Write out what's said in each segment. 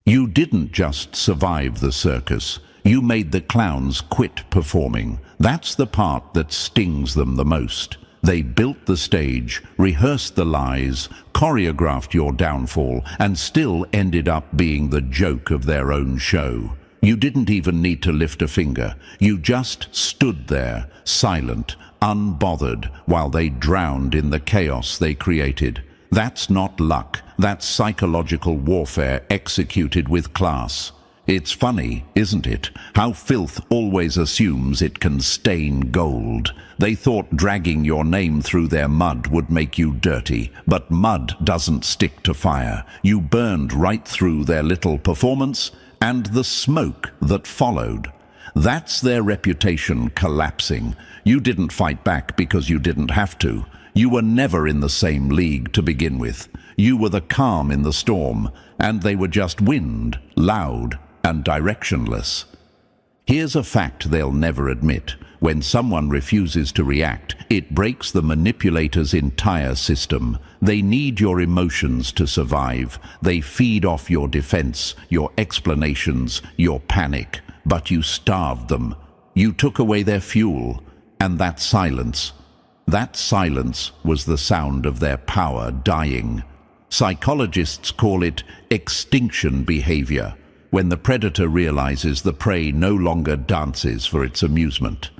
You didn't just survive the circus, you made the clowns quit performing. That's the part that stings them the most. They built the stage, rehearsed the lies, choreographed your downfall, and still ended up being the joke of their own show. You didn't even need to lift a finger. You just stood there, silent, unbothered, while they drowned in the chaos they created. That's not luck. That's psychological warfare executed with class. It's funny, isn't it, how filth always assumes it can stain gold. They thought dragging your name through their mud would make you dirty, but mud doesn't stick to fire. You burned right through their little performance and the smoke that followed. That's their reputation collapsing. You didn't fight back because you didn't have to. You were never in the same league to begin with. You were the calm in the storm, and they were just wind, loud and directionless. Here's a fact they'll never admit. When someone refuses to react, it breaks the manipulator's entire system. They need your emotions to survive. They feed off your defense, your explanations, your panic. But you starved them. You took away their fuel, and that silence was the sound of their power dying. Psychologists call it extinction behavior, when the predator realizes the prey no longer dances for its amusement.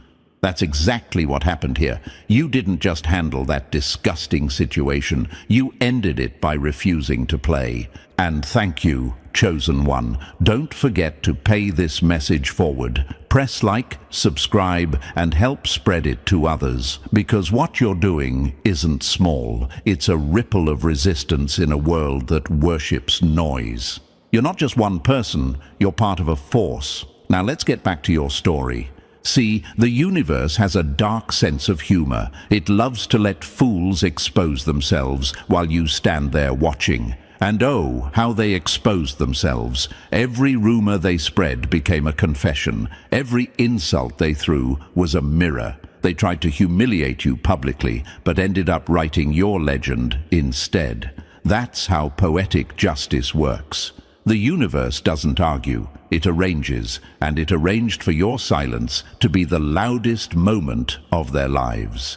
That's exactly what happened here. You didn't just handle that disgusting situation, you ended it by refusing to play. And thank you, chosen one. Don't forget to pay this message forward. Press like, subscribe, and help spread it to others, because what you're doing isn't small. It's a ripple of resistance in a world that worships noise. You're not just one person, you're part of a force. Now let's get back to your story. See, the universe has a dark sense of humor. It loves to let fools expose themselves while you stand there watching. And oh, how they exposed themselves. Every rumor they spread became a confession. Every insult they threw was a mirror. They tried to humiliate you publicly, but ended up writing your legend instead. That's how poetic justice works. The universe doesn't argue, it arranges, and it arranged for your silence to be the loudest moment of their lives.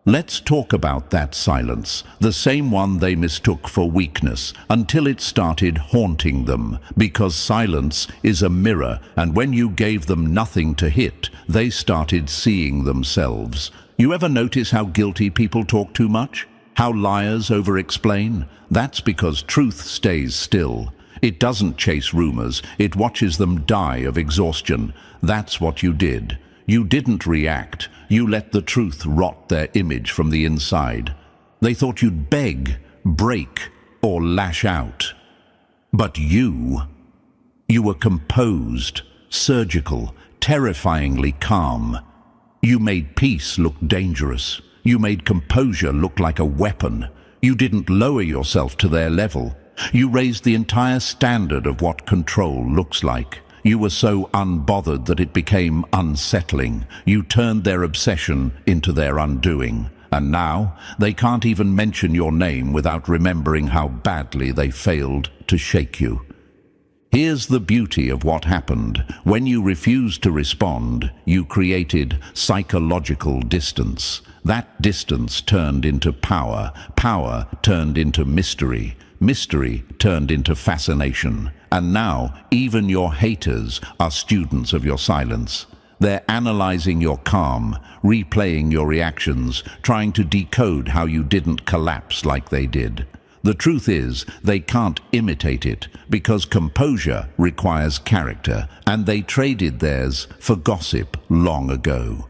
Let's talk about that silence, the same one they mistook for weakness, until it started haunting them, because silence is a mirror, and when you gave them nothing to hit, they started seeing themselves. You ever notice how guilty people talk too much? How liars over-explain? That's because truth stays still. It doesn't chase rumors, it watches them die of exhaustion. That's what you did. You didn't react. You let the truth rot their image from the inside. They thought you'd beg, break, or lash out. But you were composed, surgical, terrifyingly calm. You made peace look dangerous. You made composure look like a weapon. You didn't lower yourself to their level. You raised the entire standard of what control looks like. You were so unbothered that it became unsettling. You turned their obsession into their undoing. And now, they can't even mention your name without remembering how badly they failed to shake you. Here's the beauty of what happened. When you refused to respond, you created psychological distance. That distance turned into power. Power turned into mystery. Mystery turned into fascination. And now, even your haters are students of your silence. They're analyzing your calm, replaying your reactions, trying to decode how you didn't collapse like they did. The truth is, they can't imitate it, because composure requires character, and they traded theirs for gossip long ago.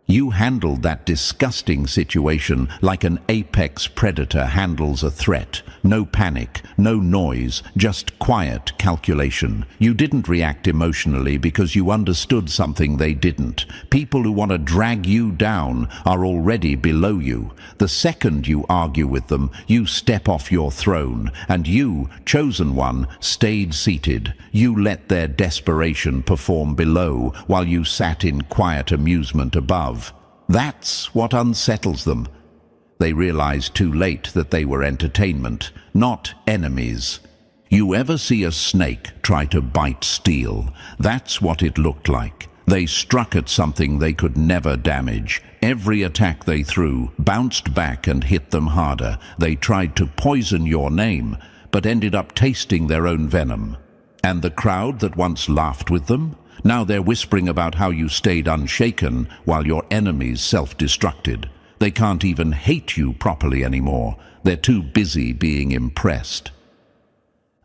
You handled that disgusting situation like an apex predator handles a threat. No panic, no noise, just quiet calculation. You didn't react emotionally because you understood something they didn't. People who want to drag you down are already below you. The second you argue with them, you step off your throne, and you, chosen one, stayed seated. You let their desperation perform below while you sat in quiet amusement above. That's what unsettles them. They realized too late that they were entertainment, not enemies. You ever see a snake try to bite steel? That's what it looked like. They struck at something they could never damage. Every attack they threw bounced back and hit them harder. They tried to poison your name, but ended up tasting their own venom. And the crowd that once laughed with them? Now they're whispering about how you stayed unshaken while your enemies self-destructed. They can't even hate you properly anymore. They're too busy being impressed.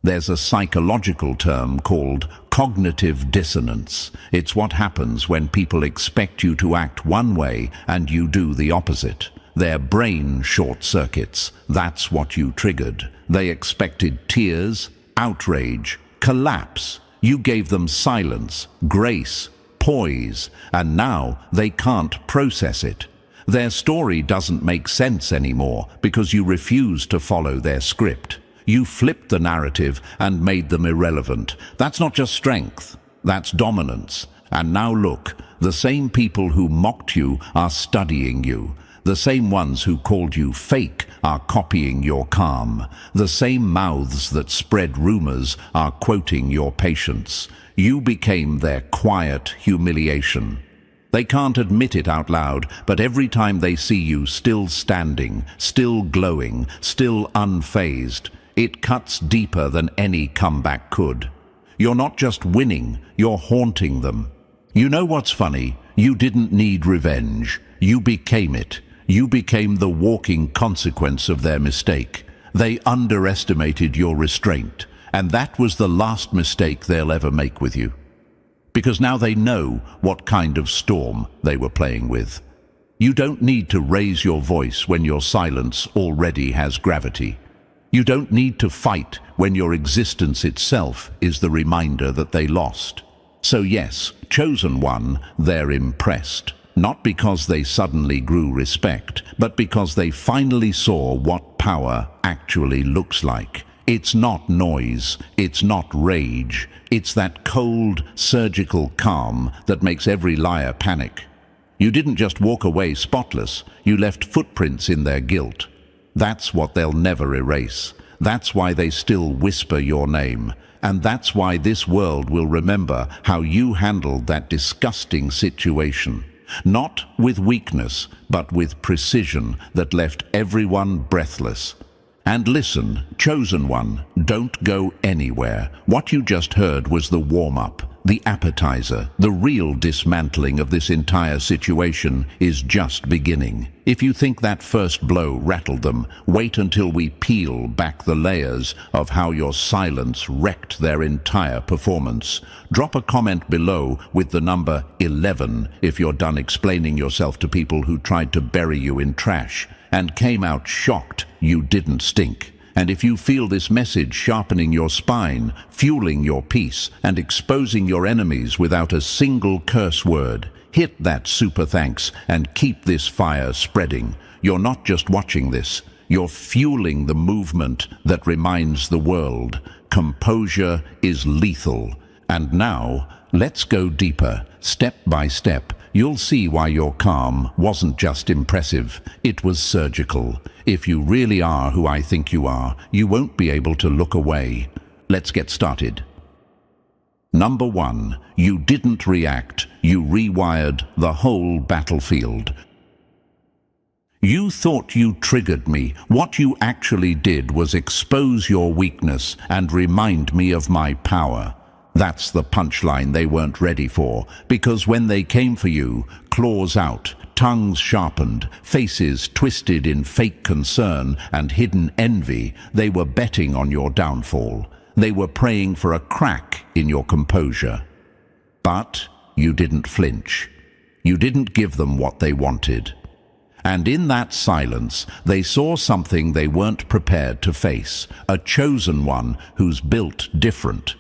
There's a psychological term called cognitive dissonance. It's what happens when people expect you to act one way and you do the opposite. Their brain short circuits. That's what you triggered. They expected tears, outrage, collapse. You gave them silence, grace, poise, and now they can't process it. Their story doesn't make sense anymore because you refuse to follow their script. You flipped the narrative and made them irrelevant. That's not just strength, that's dominance. And now look, the same people who mocked you are studying you. The same ones who called you fake are copying your calm. The same mouths that spread rumors are quoting your patience. You became their quiet humiliation. They can't admit it out loud, but every time they see you still standing, still glowing, still unfazed, it cuts deeper than any comeback could. You're not just winning, you're haunting them. You know what's funny? You didn't need revenge. You became it. You became the walking consequence of their mistake. They underestimated your restraint, and that was the last mistake they'll ever make with you. Because now they know what kind of storm they were playing with. You don't need to raise your voice when your silence already has gravity. You don't need to fight when your existence itself is the reminder that they lost. So yes, chosen one, they're impressed. Not because they suddenly grew respect, but because they finally saw what power actually looks like. It's not noise, it's not rage, it's that cold, surgical calm that makes every liar panic. You didn't just walk away spotless, you left footprints in their guilt. That's what they'll never erase. That's why they still whisper your name. And that's why this world will remember how you handled that disgusting situation. Not with weakness, but with precision that left everyone breathless. And listen, chosen one, don't go anywhere. What you just heard was the warm-up, the appetizer. The real dismantling of this entire situation is just beginning. If you think that first blow rattled them, wait until we peel back the layers of how your silence wrecked their entire performance. Drop a comment below with the number 11 if you're done explaining yourself to people who tried to bury you in trash and came out shocked you didn't stink. And if you feel this message sharpening your spine, fueling your peace, and exposing your enemies without a single curse word, hit that super thanks and keep this fire spreading. You're not just watching this, you're fueling the movement that reminds the world composure is lethal. And now, let's go deeper, step by step. You'll see why your calm wasn't just impressive, it was surgical. If you really are who I think you are, you won't be able to look away. Let's get started. Number 1, you didn't react, you rewired the whole battlefield. You thought you triggered me. What you actually did was expose your weakness and remind me of my power. That's the punchline they weren't ready for, because when they came for you, claws out, tongues sharpened, faces twisted in fake concern and hidden envy, they were betting on your downfall. They were praying for a crack in your composure. But you didn't flinch. You didn't give them what they wanted. And in that silence, they saw something they weren't prepared to face, a chosen one who's built different.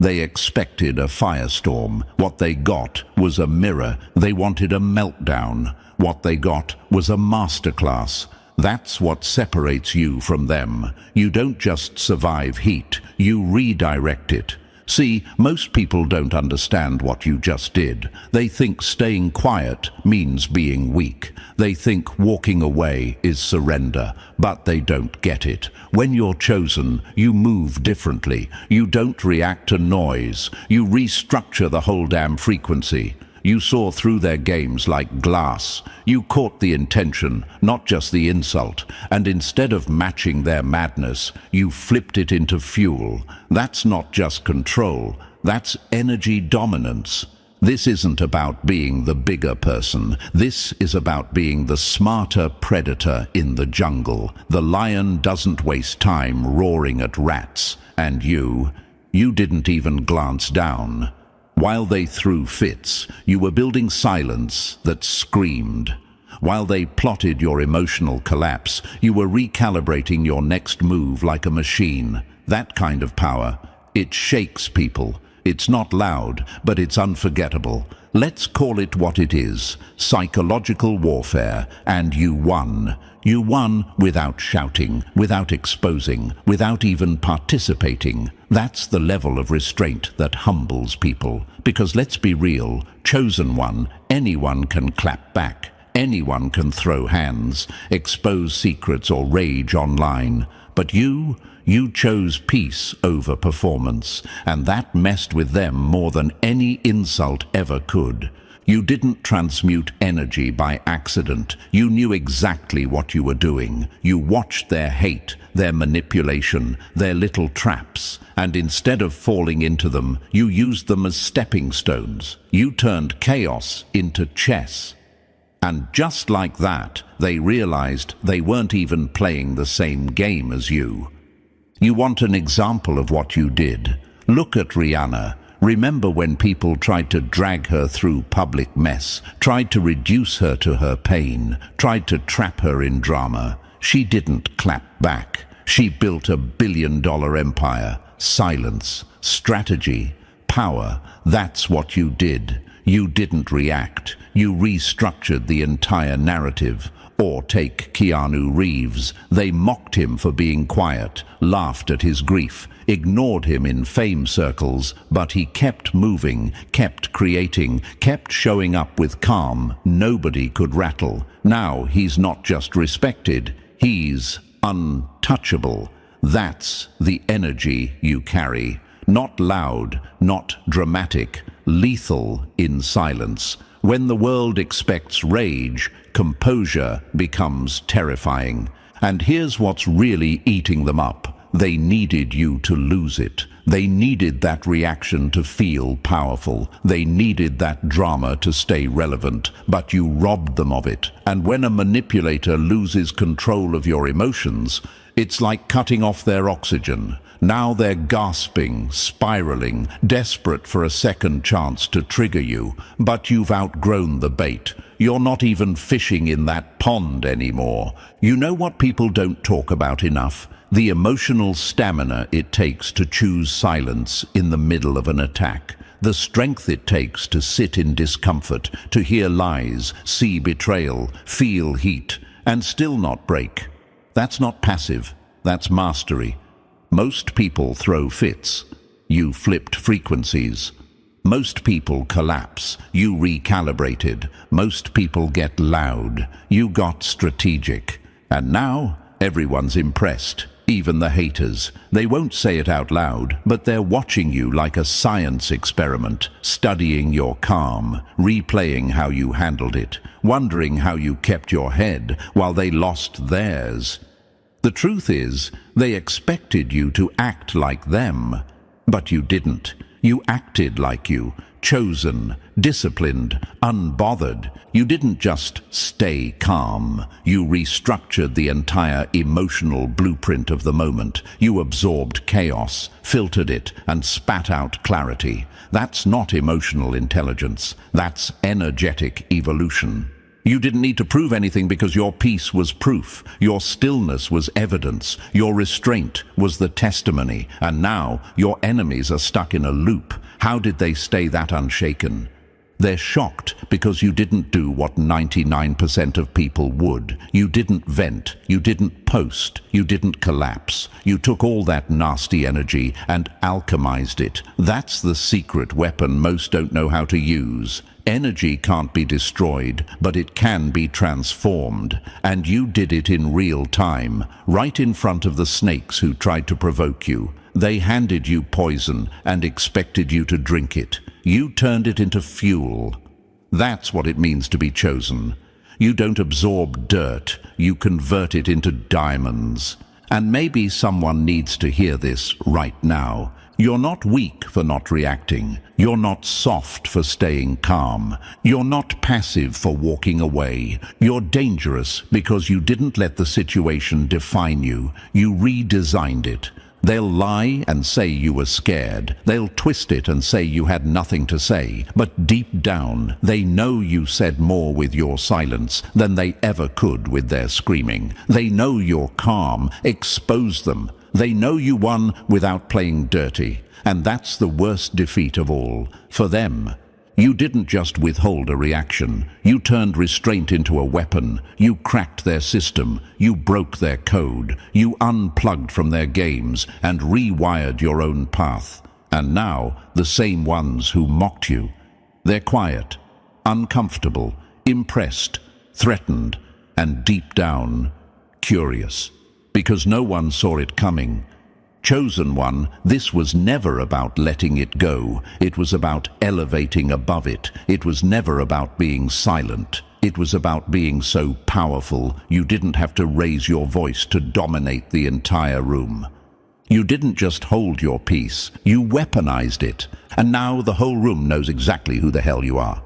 They expected a firestorm. What they got was a mirror. They wanted a meltdown. What they got was a masterclass. That's what separates you from them. You don't just survive heat, you redirect it. See, most people don't understand what you just did. They think staying quiet means being weak. They think walking away is surrender, but they don't get it. When you're chosen, you move differently. You don't react to noise. You restructure the whole damn frequency. You saw through their games like glass. You caught the intention, not just the insult, and instead of matching their madness, you flipped it into fuel. That's not just control, that's energy dominance. This isn't about being the bigger person. This is about being the smarter predator in the jungle. The lion doesn't waste time roaring at rats, and you didn't even glance down. While they threw fits, you were building silence that screamed. While they plotted your emotional collapse, you were recalibrating your next move like a machine. That kind of power, it shakes people. It's not loud, but it's unforgettable. Let's call it what it is, psychological warfare, and you won. You won without shouting, without exposing, without even participating. That's the level of restraint that humbles people. Because let's be real, chosen one, anyone can clap back. Anyone can throw hands, expose secrets or rage online. But you chose peace over performance, and that messed with them more than any insult ever could. You didn't transmute energy by accident. You knew exactly what you were doing. You watched their hate, their manipulation, their little traps, and instead of falling into them, you used them as stepping stones. You turned chaos into chess. And just like that, they realized they weren't even playing the same game as you. You want an example of what you did? Look at Rihanna. Remember when people tried to drag her through public mess, tried to reduce her to her pain, tried to trap her in drama? She didn't clap back. She built a billion-dollar empire. Silence, strategy, power. That's what you did. You didn't react. You restructured the entire narrative. Or take Keanu Reeves. They mocked him for being quiet, laughed at his grief, ignored him in fame circles, but he kept moving, kept creating, kept showing up with calm nobody could rattle. Now he's not just respected, he's untouchable. That's the energy you carry. Not loud, not dramatic, lethal in silence. When the world expects rage, composure becomes terrifying. And here's what's really eating them up. They needed you to lose it. They needed that reaction to feel powerful. They needed that drama to stay relevant, but you robbed them of it. And when a manipulator loses control of your emotions, it's like cutting off their oxygen. Now they're gasping, spiraling, desperate for a second chance to trigger you, but you've outgrown the bait. You're not even fishing in that pond anymore. You know what people don't talk about enough? The emotional stamina it takes to choose silence in the middle of an attack. The strength it takes to sit in discomfort, to hear lies, see betrayal, feel heat, and still not break. That's not passive, that's mastery. Most people throw fits. You flipped frequencies. Most people collapse. You recalibrated. Most people get loud. You got strategic. And now everyone's impressed, even the haters. They won't say it out loud, but they're watching you like a science experiment, studying your calm, replaying how you handled it, wondering how you kept your head while they lost theirs. The truth is, they expected you to act like them, but you didn't. You acted like you, chosen, disciplined, unbothered. You didn't just stay calm. You restructured the entire emotional blueprint of the moment. You absorbed chaos, filtered it, and spat out clarity. That's not emotional intelligence. That's energetic evolution. You didn't need to prove anything because your peace was proof, your stillness was evidence, your restraint was the testimony, and now your enemies are stuck in a loop. How did they stay that unshaken? They're shocked because you didn't do what 99% of people would. You didn't vent, you didn't post, you didn't collapse. You took all that nasty energy and alchemized it. That's the secret weapon most don't know how to use. Energy can't be destroyed, but it can be transformed. And you did it in real time, right in front of the snakes who tried to provoke you. They handed you poison and expected you to drink it. You turned it into fuel. That's what it means to be chosen. You don't absorb dirt, you convert it into diamonds. And maybe someone needs to hear this right now. You're not weak for not reacting. You're not soft for staying calm. You're not passive for walking away. You're dangerous because you didn't let the situation define you. You redesigned it. They'll lie and say you were scared. They'll twist it and say you had nothing to say. But deep down, they know you said more with your silence than they ever could with their screaming. They know you're calm. Expose them. They know you won without playing dirty. And that's the worst defeat of all. For them, you didn't just withhold a reaction. You turned restraint into a weapon. You cracked their system. You broke their code. You unplugged from their games and rewired your own path. And now, the same ones who mocked you, they're quiet, uncomfortable, impressed, threatened, and deep down, curious. Because no one saw it coming. Chosen one, this was never about letting it go. It was about elevating above it. It was never about being silent. It was about being so powerful you didn't have to raise your voice to dominate the entire room. You didn't just hold your peace, you weaponized it. And now the whole room knows exactly who the hell you are.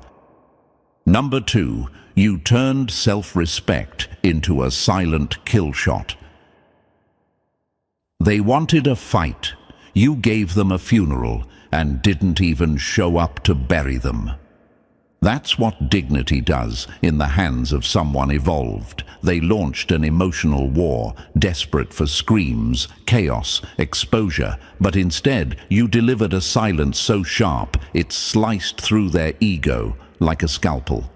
Number 2, you turned self-respect into a silent kill shot. They wanted a fight. You gave them a funeral and didn't even show up to bury them. That's what dignity does in the hands of someone evolved. They launched an emotional war, desperate for screams, chaos, exposure, but instead you delivered a silence so sharp it sliced through their ego like a scalpel.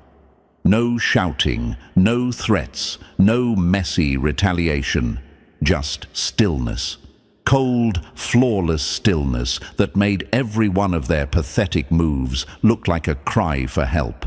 No shouting, no threats, no messy retaliation. Just stillness. Cold, flawless stillness that made every one of their pathetic moves look like a cry for help.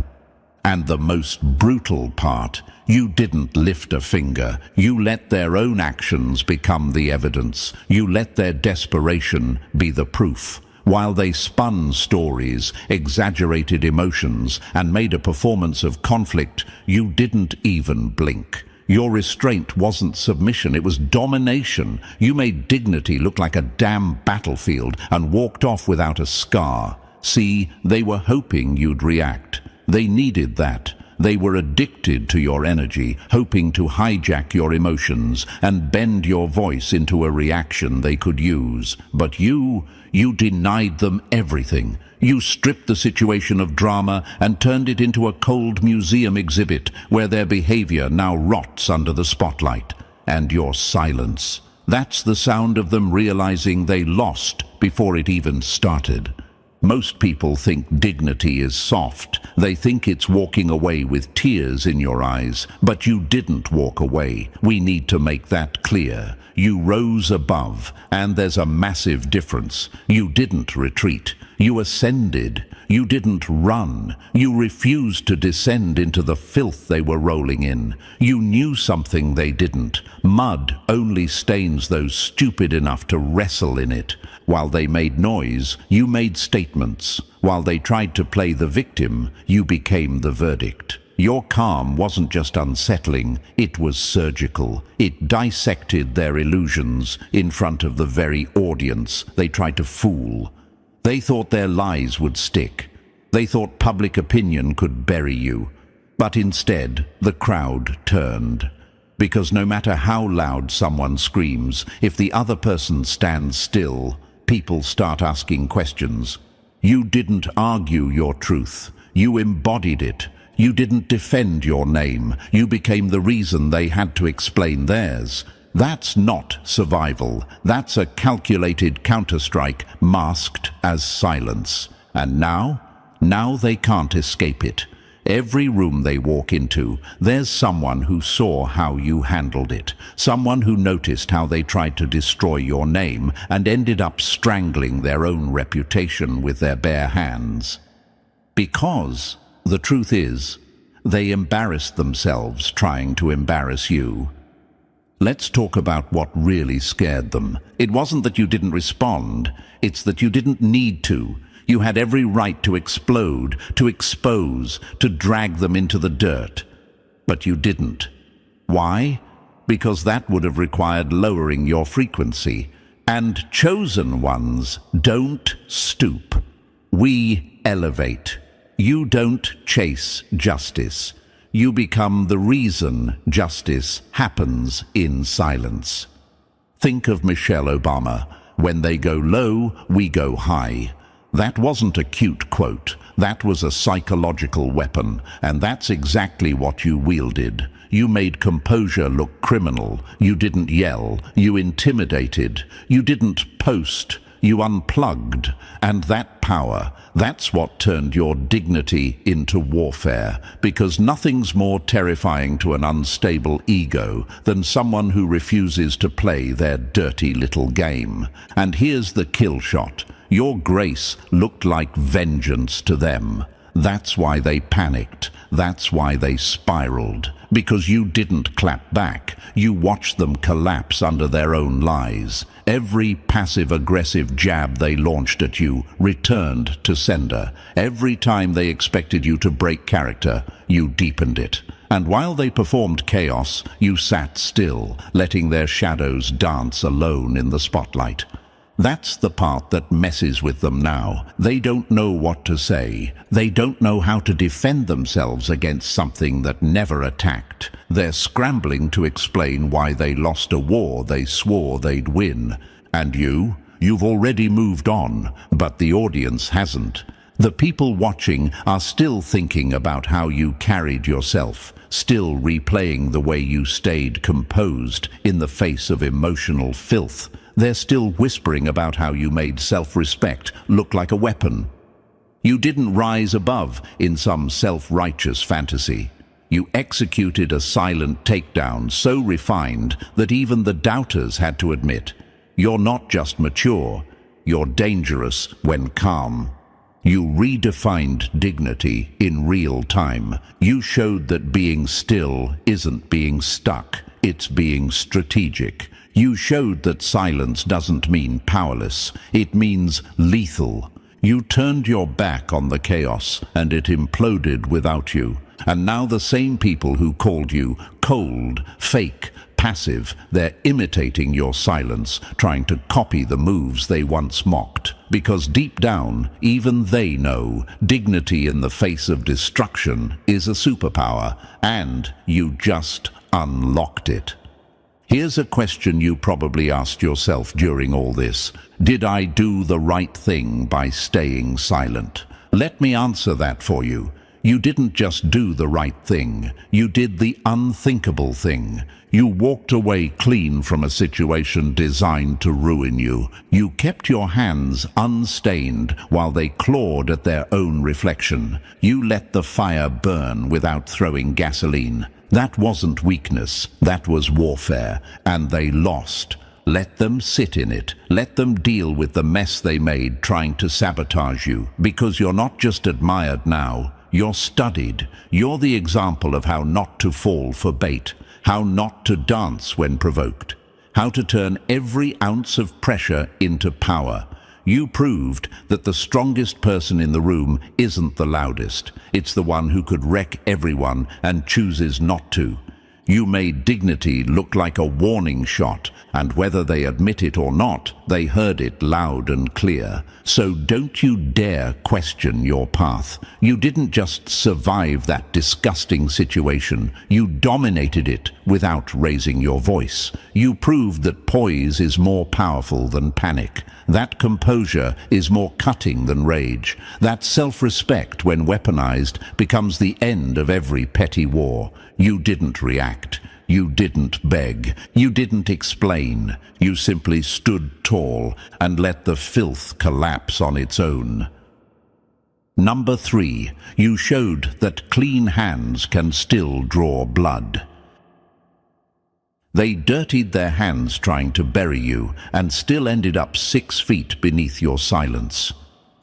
And the most brutal part, you didn't lift a finger. You let their own actions become the evidence. You let their desperation be the proof. While they spun stories, exaggerated emotions, and made a performance of conflict, you didn't even blink. Your restraint wasn't submission, it was domination. You made dignity look like a damn battlefield and walked off without a scar. See, they were hoping you'd react. They needed that. They were addicted to your energy, hoping to hijack your emotions and bend your voice into a reaction they could use. But you denied them everything. You stripped the situation of drama and turned it into a cold museum exhibit where their behavior now rots under the spotlight. And your silence. That's the sound of them realizing they lost before it even started. Most people think dignity is soft. They think it's walking away with tears in your eyes. But you didn't walk away. We need to make that clear. You rose above, and there's a massive difference. You didn't retreat. You ascended. You didn't run. You refused to descend into the filth they were rolling in. You knew something they didn't. Mud only stains those stupid enough to wrestle in it. While they made noise, you made statements. While they tried to play the victim, you became the verdict. Your calm wasn't just unsettling, it was surgical. It dissected their illusions in front of the very audience they tried to fool. They thought their lies would stick. They thought public opinion could bury you. But instead, the crowd turned. Because no matter how loud someone screams, if the other person stands still, people start asking questions. You didn't argue your truth. You embodied it. You didn't defend your name. You became the reason they had to explain theirs. That's not survival. That's a calculated counterstrike masked as silence. And now, Now they can't escape it. Every room they walk into, there's someone who saw how you handled it, someone who noticed how they tried to destroy your name and ended up strangling their own reputation with their bare hands. Because, the truth is, they embarrassed themselves trying to embarrass you. Let's talk about what really scared them. It wasn't that you didn't respond, it's that you didn't need to. You had every right to explode, to expose, to drag them into the dirt. But you didn't. Why? Because that would have required lowering your frequency. And chosen ones don't stoop. We elevate. You don't chase justice. You become the reason justice happens in silence. Think of Michelle Obama. When they go low, we go high. That wasn't a cute quote. That was a psychological weapon, and that's exactly what you wielded. You made composure look criminal. You didn't yell. You intimidated. You didn't post. You unplugged. And that power, that's what turned your dignity into warfare, because nothing's more terrifying to an unstable ego than someone who refuses to play their dirty little game. And here's the kill shot. Your grace looked like vengeance to them. That's why they panicked. That's why they spiraled. Because you didn't clap back. You watched them collapse under their own lies. Every passive-aggressive jab they launched at you returned to sender. Every time they expected you to break character, you deepened it. And while they performed chaos, you sat still, letting their shadows dance alone in the spotlight. That's the part that messes with them now. They don't know what to say. They don't know how to defend themselves against something that never attacked. They're scrambling to explain why they lost a war they swore they'd win. And you've already moved on, but the audience hasn't. The people watching are still thinking about how you carried yourself, still replaying the way you stayed composed in the face of emotional filth. They're still whispering about how you made self-respect look like a weapon. You didn't rise above in some self-righteous fantasy. You executed a silent takedown so refined that even the doubters had to admit, you're not just mature, you're dangerous when calm. You redefined dignity in real time. You showed that being still isn't being stuck, it's being strategic. You showed that silence doesn't mean powerless, it means lethal. You turned your back on the chaos, and it imploded without you. And now the same people who called you cold, fake, passive, they're imitating your silence, trying to copy the moves they once mocked. Because deep down, even they know dignity in the face of destruction is a superpower, and you just unlocked it. Here's a question you probably asked yourself during all this. Did I do the right thing by staying silent? Let me answer that for you. You didn't just do the right thing. You did the unthinkable thing. You walked away clean from a situation designed to ruin you. You kept your hands unstained while they clawed at their own reflection. You let the fire burn without throwing gasoline. That wasn't weakness, that was warfare, and they lost. Let them sit in it. Let them deal with the mess they made trying to sabotage you, because you're not just admired now, you're studied. You're the example of how not to fall for bait, how not to dance when provoked, how to turn every ounce of pressure into power. You proved that the strongest person in the room isn't the loudest. It's the one who could wreck everyone and chooses not to. You made dignity look like a warning shot, and whether they admit it or not, they heard it loud and clear. So don't you dare question your path. You didn't just survive that disgusting situation, you dominated it without raising your voice. You proved that poise is more powerful than panic. That composure is more cutting than rage. That self-respect, when weaponized, becomes the end of every petty war. You didn't react. You didn't beg. You didn't explain. You simply stood tall and let the filth collapse on its own. Number 3, you showed that clean hands can still draw blood. They dirtied their hands trying to bury you and still ended up 6 feet beneath your silence.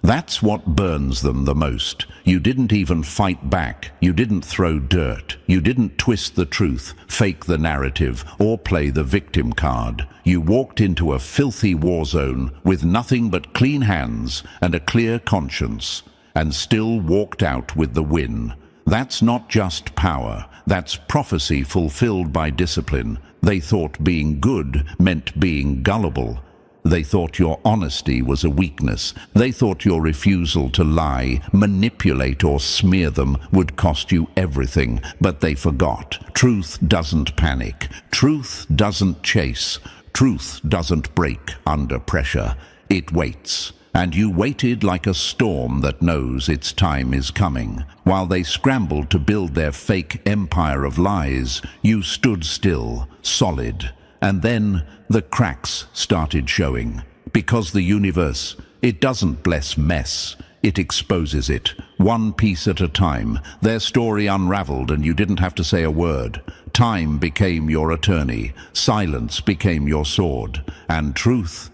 That's what burns them the most. You didn't even fight back. You didn't throw dirt. You didn't twist the truth, fake the narrative, or play the victim card. You walked into a filthy war zone with nothing but clean hands and a clear conscience, and still walked out with the win. That's not just power. That's prophecy fulfilled by discipline. They thought being good meant being gullible. They thought your honesty was a weakness. They thought your refusal to lie, manipulate or smear them would cost you everything. But they forgot. Truth doesn't panic. Truth doesn't chase. Truth doesn't break under pressure. It waits. And you waited like a storm that knows its time is coming. While they scrambled to build their fake empire of lies, you stood still, solid. And then the cracks started showing. Because the universe, it doesn't bless mess. It exposes it, one piece at a time. Their story unraveled and you didn't have to say a word. Time became your attorney. Silence became your sword. And truth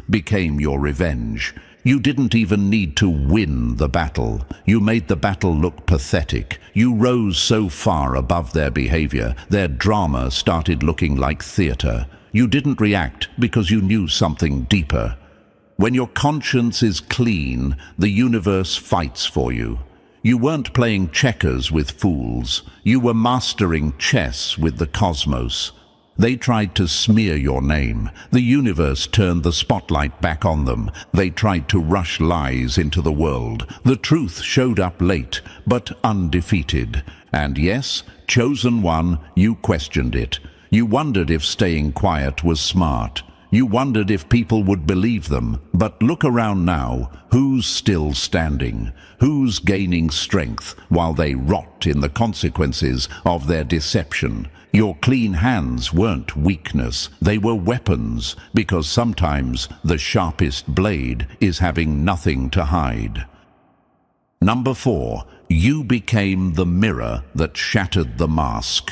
became your revenge. You didn't even need to win the battle. You made the battle look pathetic. You rose so far above their behavior, their drama started looking like theater. You didn't react because you knew something deeper. When your conscience is clean, the universe fights for you. You weren't playing checkers with fools. You were mastering chess with the cosmos. They tried to smear your name. The universe turned the spotlight back on them. They tried to rush lies into the world. The truth showed up late, but undefeated. And yes, chosen one, you questioned it. You wondered if staying quiet was smart. You wondered if people would believe them. But look around now. Who's still standing? Who's gaining strength while they rot in the consequences of their deception? Your clean hands weren't weakness, they were weapons, because sometimes the sharpest blade is having nothing to hide. Number 4, you became the mirror that shattered the mask.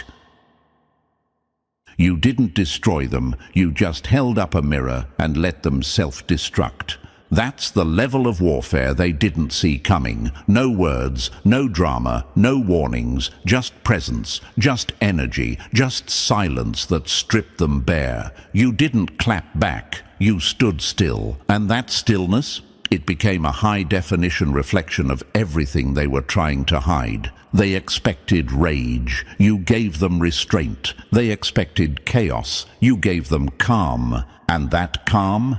You didn't destroy them, you just held up a mirror and let them self-destruct. That's the level of warfare they didn't see coming. No words, no drama, no warnings, just presence, just energy, just silence that stripped them bare. You didn't clap back, you stood still. And that stillness, it became a high-definition reflection of everything they were trying to hide. They expected rage, you gave them restraint. They expected chaos, you gave them calm. And that calm?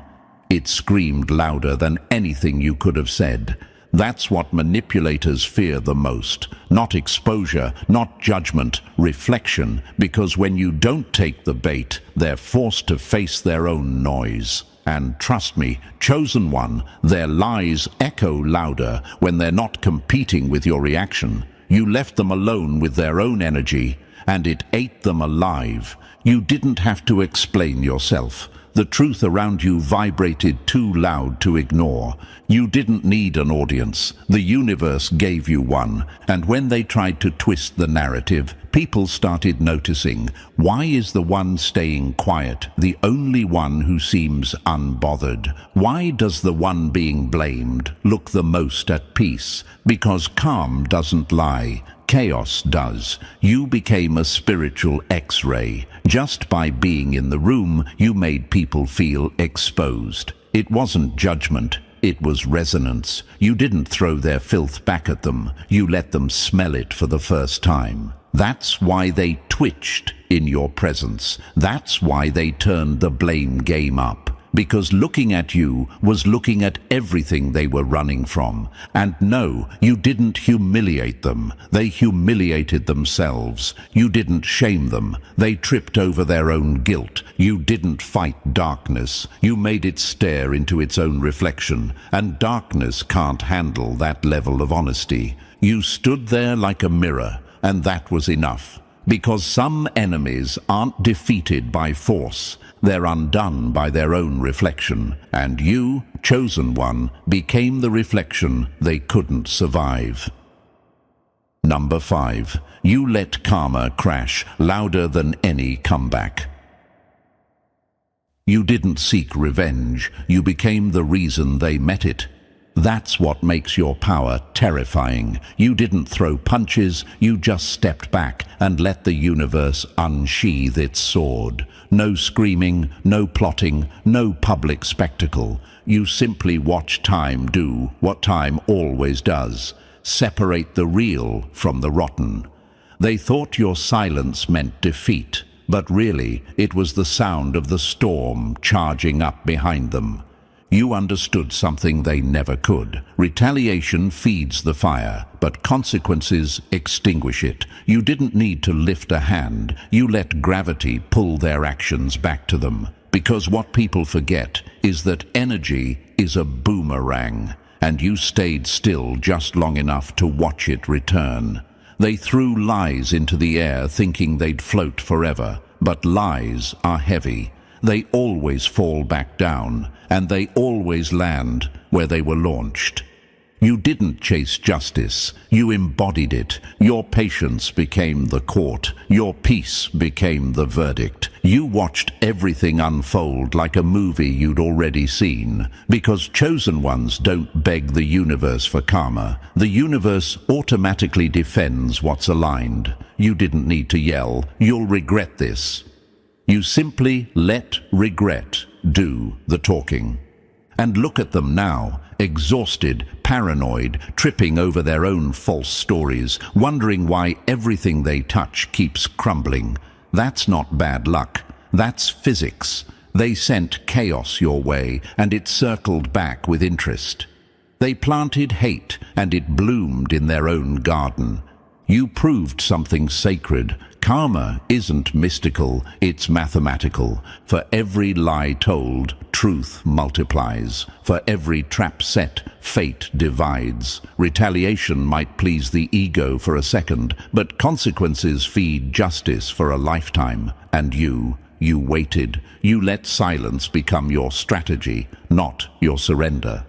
It screamed louder than anything you could have said. That's what manipulators fear the most. Not exposure, not judgment, reflection. Because when you don't take the bait, they're forced to face their own noise. And trust me, chosen one, their lies echo louder when they're not competing with your reaction. You left them alone with their own energy, and it ate them alive. You didn't have to explain yourself. The truth around you vibrated too loud to ignore. You didn't need an audience. The universe gave you one. And when they tried to twist the narrative, people started noticing. Why is the one staying quiet the only one who seems unbothered? Why does the one being blamed look the most at peace? Because calm doesn't lie. Chaos does. You became a spiritual X-ray. Just by being in the room, you made people feel exposed. It wasn't judgment, it was resonance. You didn't throw their filth back at them. You let them smell it for the first time. That's why they twitched in your presence. That's why they turned the blame game up. Because looking at you was looking at everything they were running from. And no, you didn't humiliate them. They humiliated themselves. You didn't shame them. They tripped over their own guilt. You didn't fight darkness. You made it stare into its own reflection. And darkness can't handle that level of honesty. You stood there like a mirror, and that was enough. Because some enemies aren't defeated by force, they're undone by their own reflection, and you, chosen one, became the reflection they couldn't survive. Number 5. You let karma crash louder than any comeback. You didn't seek revenge, you became the reason they met it. That's what makes your power terrifying. You didn't throw punches, you just stepped back and let the universe unsheath its sword. No screaming, no plotting, no public spectacle. You simply watch time do what time always does. Separate the real from the rotten. They thought your silence meant defeat, but really it was the sound of the storm charging up behind them. You understood something they never could. Retaliation feeds the fire, but consequences extinguish it. You didn't need to lift a hand. You let gravity pull their actions back to them. Because what people forget is that energy is a boomerang, and you stayed still just long enough to watch it return. They threw lies into the air thinking they'd float forever, but lies are heavy. They always fall back down, and they always land where they were launched. You didn't chase justice, you embodied it. Your patience became the court, your peace became the verdict. You watched everything unfold like a movie you'd already seen, because chosen ones don't beg the universe for karma. The universe automatically defends what's aligned. You didn't need to yell, "You'll regret this." You simply let regret do the talking. And look at them now, exhausted, paranoid, tripping over their own false stories, wondering why everything they touch keeps crumbling. That's not bad luck, that's physics. They sent chaos your way, and it circled back with interest. They planted hate, and it bloomed in their own garden. You proved something sacred. Karma isn't mystical, it's mathematical. For every lie told, truth multiplies. For every trap set, fate divides. Retaliation might please the ego for a second, but consequences feed justice for a lifetime. And you waited. You let silence become your strategy, not your surrender.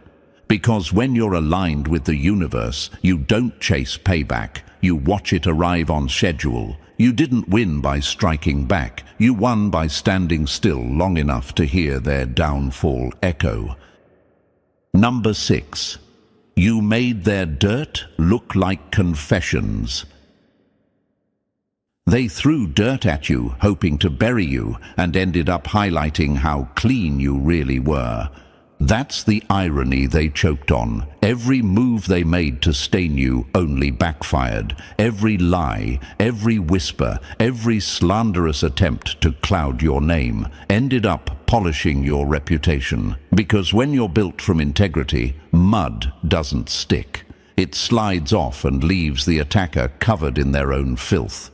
Because when you're aligned with the universe, you don't chase payback. You watch it arrive on schedule. You didn't win by striking back. You won by standing still long enough to hear their downfall echo. Number 6. You made their dirt look like confessions. They threw dirt at you, hoping to bury you, and ended up highlighting how clean you really were. That's the irony they choked on. Every move they made to stain you only backfired. Every lie, every whisper, every slanderous attempt to cloud your name ended up polishing your reputation. Because when you're built from integrity, mud doesn't stick. It slides off and leaves the attacker covered in their own filth.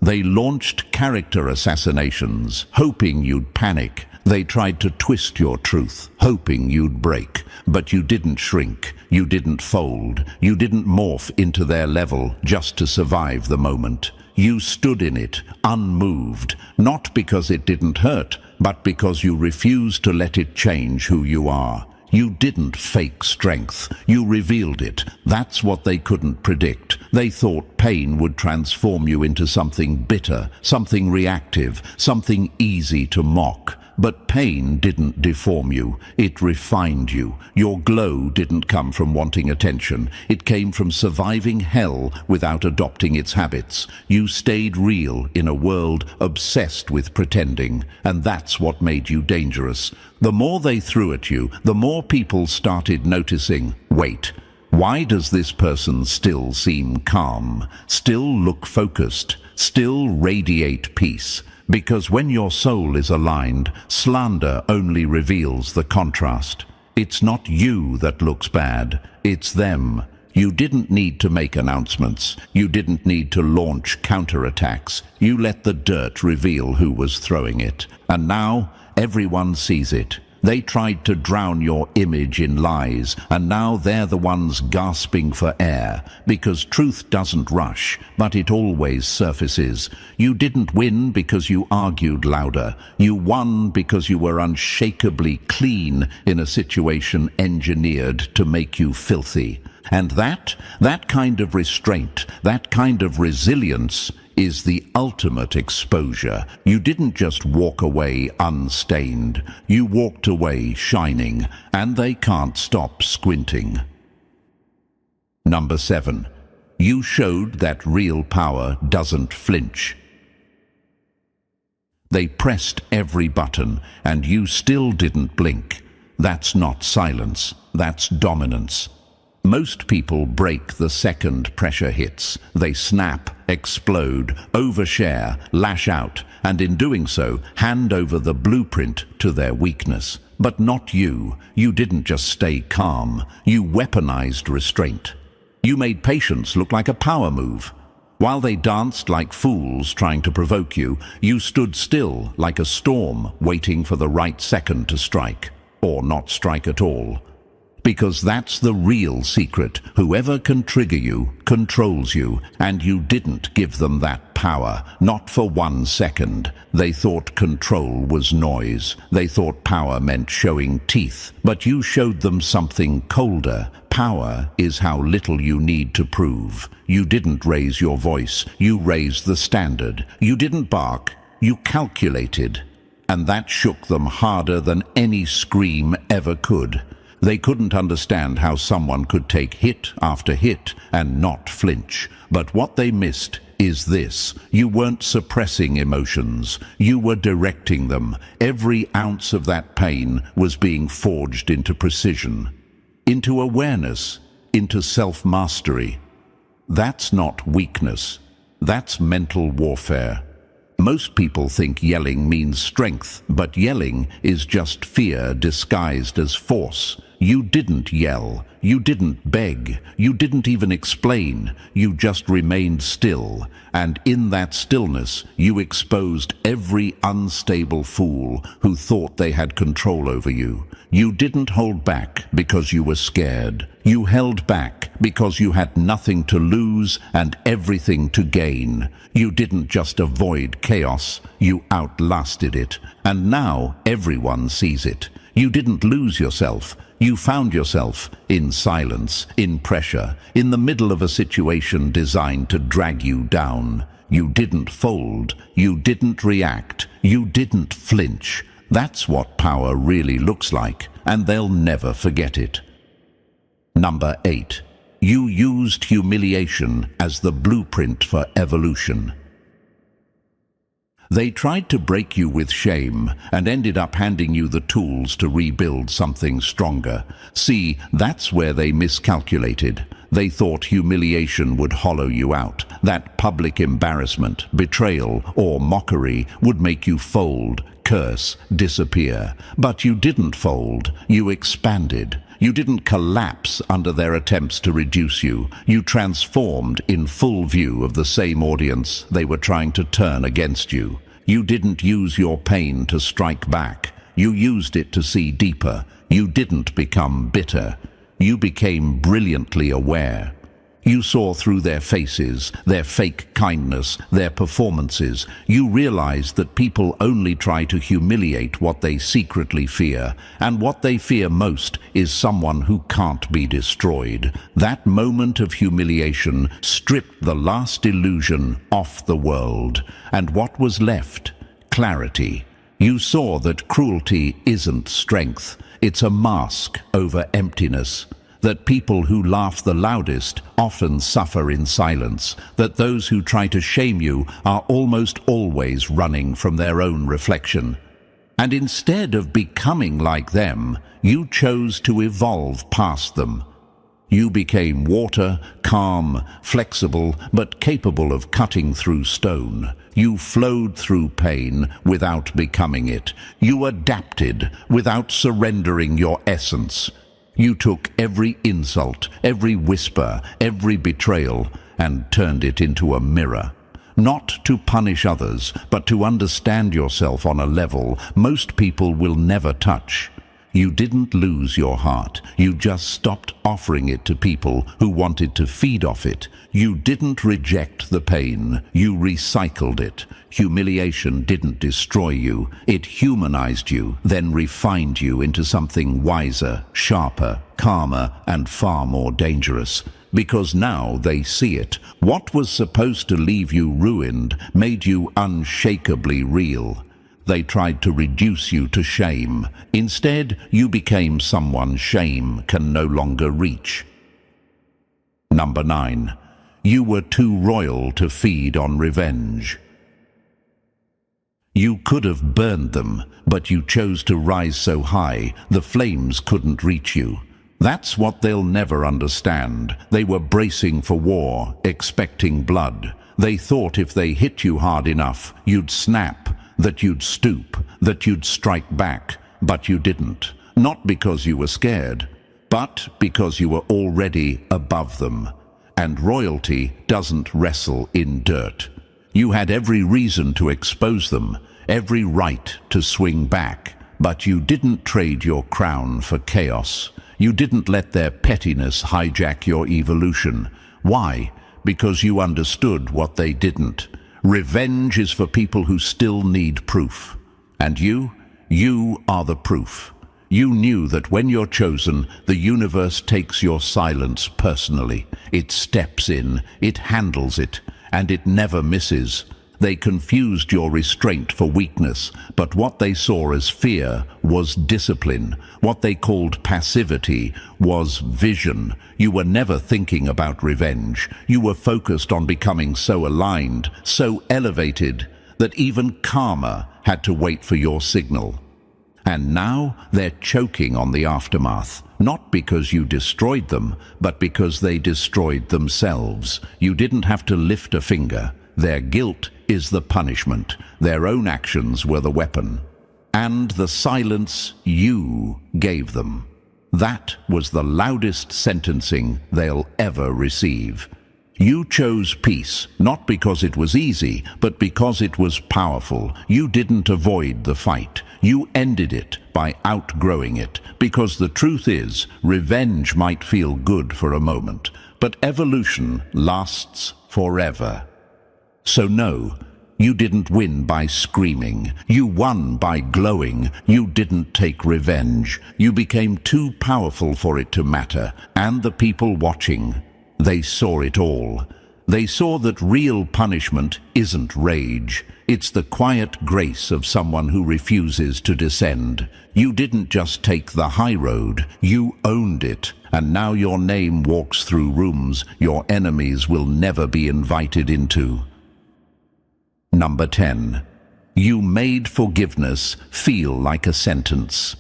They launched character assassinations, hoping you'd panic. They tried to twist your truth, hoping you'd break. But you didn't shrink, you didn't fold, you didn't morph into their level just to survive the moment. You stood in it, unmoved, not because it didn't hurt, but because you refused to let it change who you are. You didn't fake strength, you revealed it. That's what they couldn't predict. They thought pain would transform you into something bitter, something reactive, something easy to mock. But pain didn't deform you, it refined you. Your glow didn't come from wanting attention, it came from surviving hell without adopting its habits. You stayed real in a world obsessed with pretending, and that's what made you dangerous. The more they threw at you, the more people started noticing, wait, why does this person still seem calm, still look focused, still radiate peace? Because when your soul is aligned, slander only reveals the contrast. It's not you that looks bad, it's them. You didn't need to make announcements. You didn't need to launch counterattacks. You let the dirt reveal who was throwing it. And now, everyone sees it. They tried to drown your image in lies, and now they're the ones gasping for air, because truth doesn't rush, but it always surfaces. You didn't win because you argued louder. You won because you were unshakably clean in a situation engineered to make you filthy. And that kind of restraint, that kind of resilience, is the ultimate exposure. You didn't just walk away unstained. You walked away shining, and they can't stop squinting. Number 7. You showed that real power doesn't flinch. They pressed every button, and you still didn't blink. That's not silence, that's dominance. Most people break the second pressure hits. They snap, explode, overshare, lash out, and in doing so, hand over the blueprint to their weakness. But not you. You didn't just stay calm. You weaponized restraint. You made patience look like a power move. While they danced like fools trying to provoke you, you stood still like a storm waiting for the right second to strike, or not strike at all. Because that's the real secret. Whoever can trigger you controls you, and you didn't give them that power, not for 1 second. They thought control was noise. They thought power meant showing teeth. But you showed them something colder. Power is how little you need to prove. You didn't raise your voice. You raised the standard. You didn't bark. You calculated. And that shook them harder than any scream ever could. They couldn't understand how someone could take hit after hit and not flinch. But what they missed is this. You weren't suppressing emotions. You were directing them. Every ounce of that pain was being forged into precision, into awareness, into self-mastery. That's not weakness. That's mental warfare. Most people think yelling means strength, but yelling is just fear disguised as force. You didn't yell. You didn't beg. You didn't even explain. You just remained still. And in that stillness, you exposed every unstable fool who thought they had control over you. You didn't hold back because you were scared. You held back because you had nothing to lose and everything to gain. You didn't just avoid chaos. You outlasted it. And now everyone sees it. You didn't lose yourself. You found yourself in silence, in pressure, in the middle of a situation designed to drag you down. You didn't fold. You didn't react. You didn't flinch. That's what power really looks like, and they'll never forget it. Number 8. You used humiliation as the blueprint for evolution. They tried to break you with shame and ended up handing you the tools to rebuild something stronger. See, that's where they miscalculated. They thought humiliation would hollow you out, that public embarrassment, betrayal, or mockery would make you fold, curse, disappear. But you didn't fold, you expanded. You didn't collapse under their attempts to reduce you. You transformed in full view of the same audience they were trying to turn against you. You didn't use your pain to strike back. You used it to see deeper. You didn't become bitter. You became brilliantly aware. You saw through their faces, their fake kindness, their performances. You realized that people only try to humiliate what they secretly fear, and what they fear most is someone who can't be destroyed. That moment of humiliation stripped the last illusion off the world, and what was left? Clarity. You saw that cruelty isn't strength. It's a mask over emptiness. That people who laugh the loudest often suffer in silence, that those who try to shame you are almost always running from their own reflection. And instead of becoming like them, you chose to evolve past them. You became water, calm, flexible, but capable of cutting through stone. You flowed through pain without becoming it. You adapted without surrendering your essence. You took every insult, every whisper, every betrayal, and turned it into a mirror. Not to punish others, but to understand yourself on a level most people will never touch. You didn't lose your heart. You just stopped offering it to people who wanted to feed off it. You didn't reject the pain. You recycled it. Humiliation didn't destroy you. It humanized you, then refined you into something wiser, sharper, calmer, and far more dangerous. Because now they see it. What was supposed to leave you ruined made you unshakably real. They tried to reduce you to shame. Instead, you became someone shame can no longer reach. Number 9. You were too royal to feed on revenge. You could have burned them, but you chose to rise so high, the flames couldn't reach you. That's what they'll never understand. They were bracing for war, expecting blood. They thought if they hit you hard enough, you'd snap, that you'd stoop, that you'd strike back, but you didn't. Not because you were scared, but because you were already above them. And royalty doesn't wrestle in dirt. You had every reason to expose them, every right to swing back, but you didn't trade your crown for chaos. You didn't let their pettiness hijack your evolution. Why? Because you understood what they didn't. Revenge is for people who still need proof. And you are the proof. You knew that when you're chosen, the universe takes your silence personally. It steps in, it handles it, and it never misses. They confused your restraint for weakness, but what they saw as fear was discipline. What they called passivity was vision. You were never thinking about revenge. You were focused on becoming so aligned, so elevated, that even karma had to wait for your signal. And now they're choking on the aftermath, not because you destroyed them, but because they destroyed themselves. You didn't have to lift a finger. Their guilt is the punishment. Their own actions were the weapon. And the silence you gave them. That was the loudest sentencing they'll ever receive. You chose peace, not because it was easy, but because it was powerful. You didn't avoid the fight. You ended it by outgrowing it, because the truth is, revenge might feel good for a moment, but evolution lasts forever. So no, you didn't win by screaming. You won by glowing. You didn't take revenge. You became too powerful for it to matter. And the people watching, they saw it all. They saw that real punishment isn't rage. It's the quiet grace of someone who refuses to descend. You didn't just take the high road, you owned it. And now your name walks through rooms your enemies will never be invited into. Number 10. You made forgiveness feel like a sentence.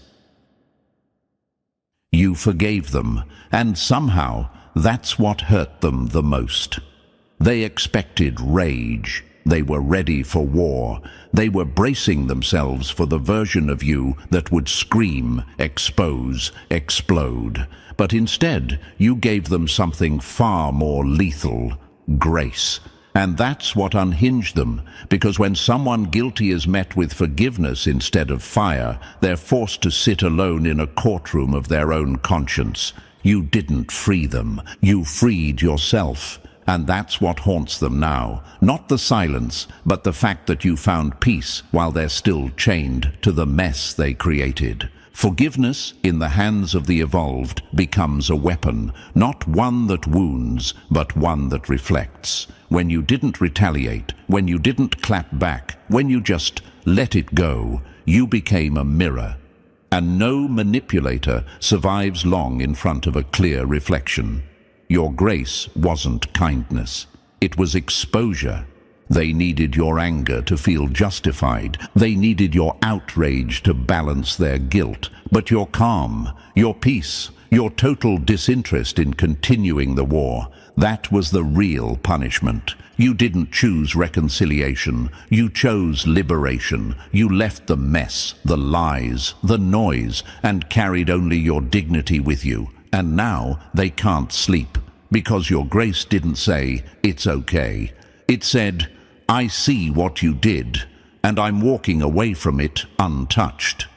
You forgave them, and somehow that's what hurt them the most. They expected rage. They were ready for war. They were bracing themselves for the version of you that would scream, expose, explode. But instead, you gave them something far more lethal: grace. And that's what unhinged them, because when someone guilty is met with forgiveness instead of fire, they're forced to sit alone in a courtroom of their own conscience. You didn't free them, you freed yourself. And that's what haunts them now. Not the silence, but the fact that you found peace while they're still chained to the mess they created. Forgiveness, in the hands of the evolved, becomes a weapon, not one that wounds, but one that reflects. When you didn't retaliate, when you didn't clap back, when you just let it go, you became a mirror. And no manipulator survives long in front of a clear reflection. Your grace wasn't kindness. It was exposure. They needed your anger to feel justified. They needed your outrage to balance their guilt. But your calm, your peace, your total disinterest in continuing the war, that was the real punishment. You didn't choose reconciliation. You chose liberation. You left the mess, the lies, the noise, and carried only your dignity with you. And now they can't sleep, because your grace didn't say, "It's okay." It said, "I see what you did, and I'm walking away from it untouched."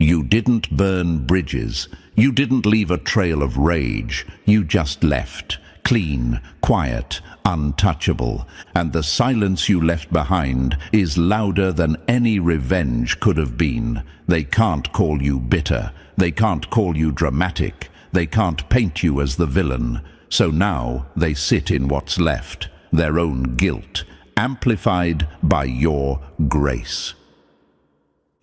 You didn't burn bridges. You didn't leave a trail of rage. You just left, clean, quiet, untouchable. And the silence you left behind is louder than any revenge could have been. They can't call you bitter. They can't call you dramatic. They can't paint you as the villain. So now they sit in what's left, their own guilt, amplified by your grace.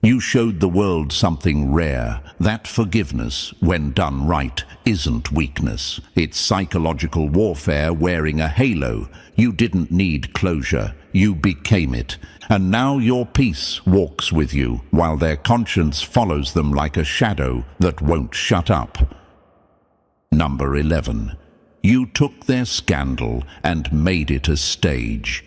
You showed the world something rare, that forgiveness, when done right, isn't weakness. It's psychological warfare wearing a halo. You didn't need closure. You became it. And now your peace walks with you, while their conscience follows them like a shadow that won't shut up. Number 11. You took their scandal and made it a stage.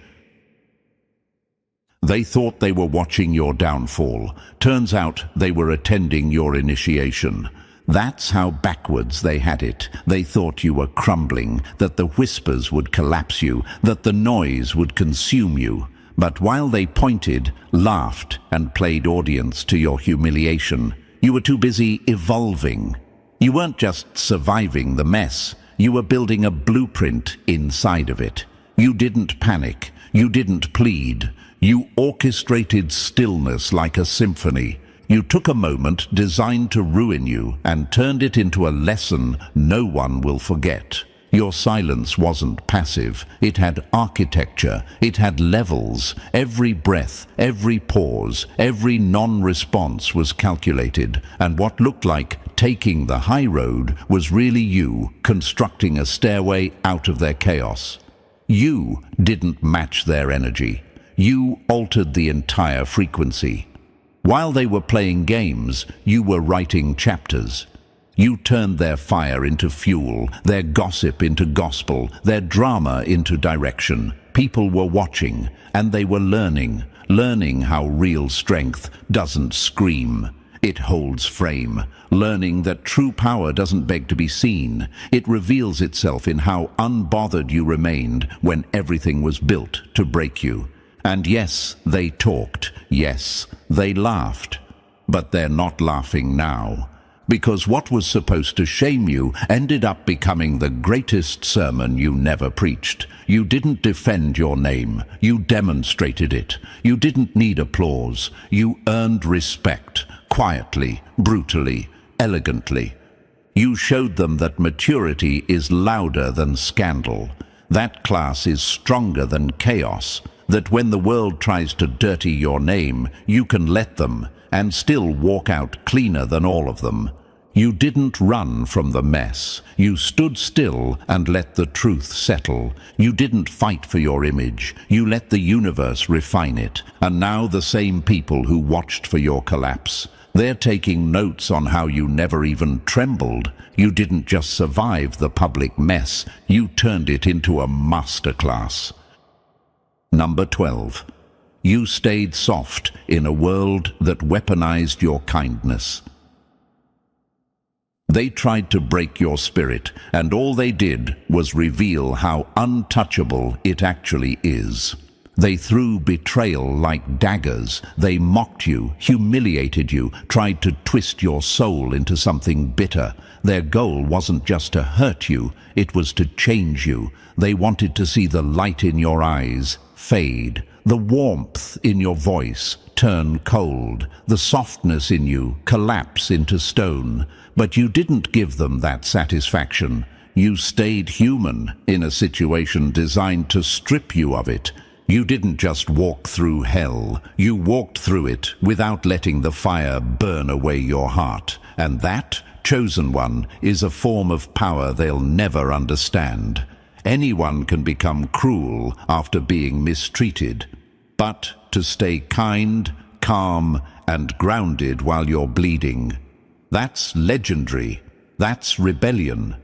They thought they were watching your downfall. Turns out they were attending your initiation. That's how backwards they had it. They thought you were crumbling, that the whispers would collapse you, that the noise would consume you. But while they pointed, laughed, and played audience to your humiliation, you were too busy evolving. You weren't just surviving the mess. You were building a blueprint inside of it. You didn't panic. You didn't plead. You orchestrated stillness like a symphony. You took a moment designed to ruin you and turned it into a lesson no one will forget. Your silence wasn't passive. It had architecture. It had levels. Every breath, every pause, every non-response was calculated, and what looked like taking the high road was really you constructing a stairway out of their chaos. You didn't match their energy. You altered the entire frequency. While they were playing games, you were writing chapters. You turned their fire into fuel, their gossip into gospel, their drama into direction. People were watching, and they were learning how real strength doesn't scream. It holds frame, learning that true power doesn't beg to be seen. It reveals itself in how unbothered you remained when everything was built to break you. And yes, they talked. Yes, they laughed. But they're not laughing now. Because what was supposed to shame you ended up becoming the greatest sermon you never preached. You didn't defend your name. You demonstrated it. You didn't need applause. You earned respect, quietly, brutally, elegantly. You showed them that maturity is louder than scandal. That class is stronger than chaos. That when the world tries to dirty your name, you can let them and still walk out cleaner than all of them. You didn't run from the mess. You stood still and let the truth settle. You didn't fight for your image. You let the universe refine it. And now the same people who watched for your collapse, they're taking notes on how you never even trembled. You didn't just survive the public mess. You turned it into a masterclass. Number 12. You stayed soft in a world that weaponized your kindness. They tried to break your spirit, and all they did was reveal how untouchable it actually is. They threw betrayal like daggers. They mocked you, humiliated you, tried to twist your soul into something bitter. Their goal wasn't just to hurt you, it was to change you. They wanted to see the light in your eyes fade, the warmth in your voice turn cold, the softness in you collapse into stone. But you didn't give them that satisfaction. You stayed human in a situation designed to strip you of it. You didn't just walk through hell. You walked through it without letting the fire burn away your heart. And that, chosen one, is a form of power they'll never understand. Anyone can become cruel after being mistreated. But to stay kind, calm, and grounded while you're bleeding, that's legendary. That's rebellion.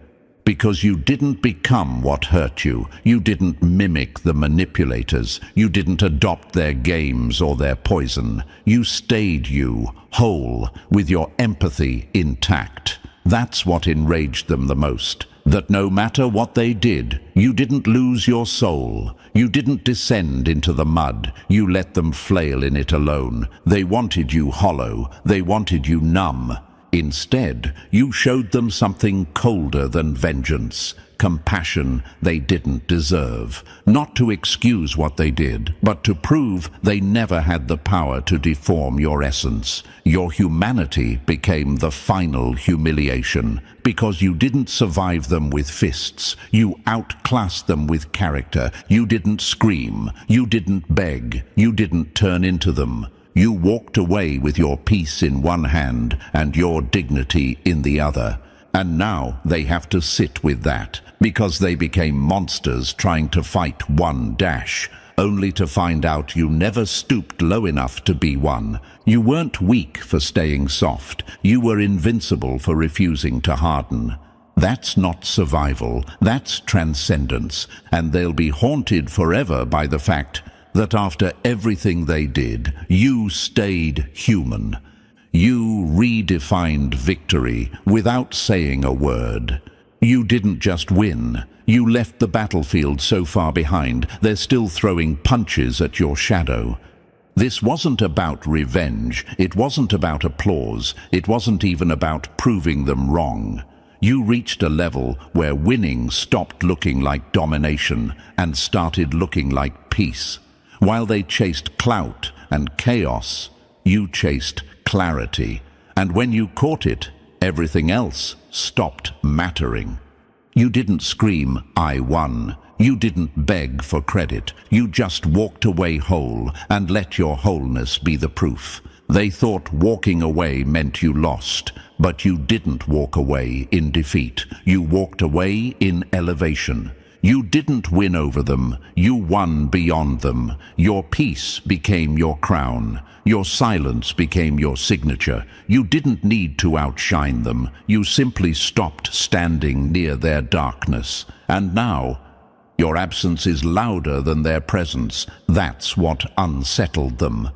Because you didn't become what hurt you. You didn't mimic the manipulators. You didn't adopt their games or their poison. You stayed you, whole, with your empathy intact. That's what enraged them the most. That no matter what they did, you didn't lose your soul. You didn't descend into the mud. You let them flail in it alone. They wanted you hollow. They wanted you numb. Instead, you showed them something colder than vengeance, compassion they didn't deserve. Not to excuse what they did, but to prove they never had the power to deform your essence. Your humanity became the final humiliation, because you didn't survive them with fists. You outclassed them with character. You didn't scream. You didn't beg. You didn't turn into them. You walked away with your peace in one hand and your dignity in the other. And now they have to sit with that, because they became monsters trying to fight one dash, only to find out you never stooped low enough to be one. You weren't weak for staying soft. You were invincible for refusing to harden. That's not survival, that's transcendence, and they'll be haunted forever by the fact that after everything they did, you stayed human. You redefined victory without saying a word. You didn't just win. You left the battlefield so far behind, they're still throwing punches at your shadow. This wasn't about revenge. It wasn't about applause. It wasn't even about proving them wrong. You reached a level where winning stopped looking like domination and started looking like peace. While they chased clout and chaos, you chased clarity. And when you caught it, everything else stopped mattering. You didn't scream, "I won." You didn't beg for credit. You just walked away whole and let your wholeness be the proof. They thought walking away meant you lost, but you didn't walk away in defeat. You walked away in elevation. You didn't win over them, you won beyond them. Your peace became your crown. Your silence became your signature. You didn't need to outshine them. You simply stopped standing near their darkness. And now, your absence is louder than their presence. That's what unsettled them.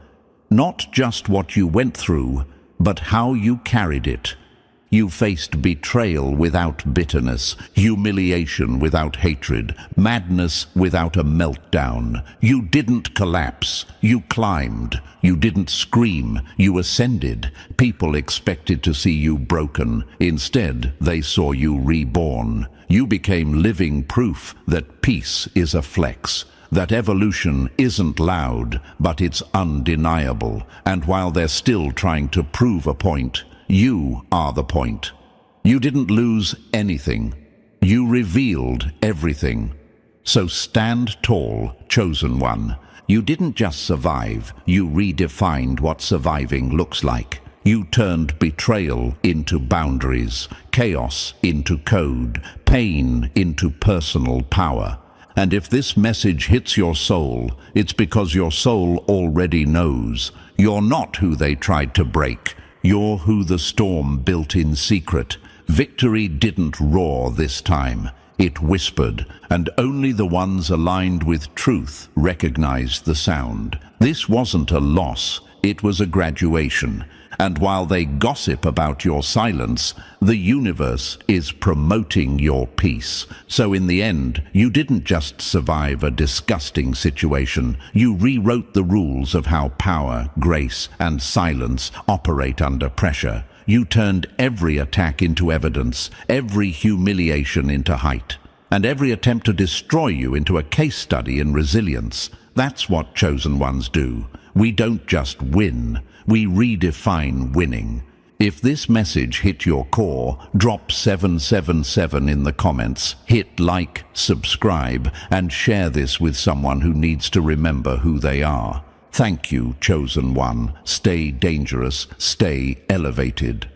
Not just what you went through, but how you carried it. You faced betrayal without bitterness, humiliation without hatred, madness without a meltdown. You didn't collapse, you climbed. You didn't scream, you ascended. People expected to see you broken. Instead, they saw you reborn. You became living proof that peace is a flex, that evolution isn't loud, but it's undeniable. And while they're still trying to prove a point, you are the point. You didn't lose anything. You revealed everything. So stand tall, chosen one. You didn't just survive, you redefined what surviving looks like. You turned betrayal into boundaries, chaos into code, pain into personal power. And if this message hits your soul, it's because your soul already knows. You're not who they tried to break. You're who the storm built in secret. Victory didn't roar this time. It whispered, and only the ones aligned with truth recognized the sound. This wasn't a loss, it was a graduation. And while they gossip about your silence, the universe is promoting your peace. So in the end, you didn't just survive a disgusting situation. You rewrote the rules of how power, grace, and silence operate under pressure. You turned every attack into evidence, every humiliation into height, and every attempt to destroy you into a case study in resilience. That's what chosen ones do. We don't just win, we redefine winning. If this message hit your core, drop 777 in the comments, hit like, subscribe, and share this with someone who needs to remember who they are. Thank you, chosen one. Stay dangerous, stay elevated.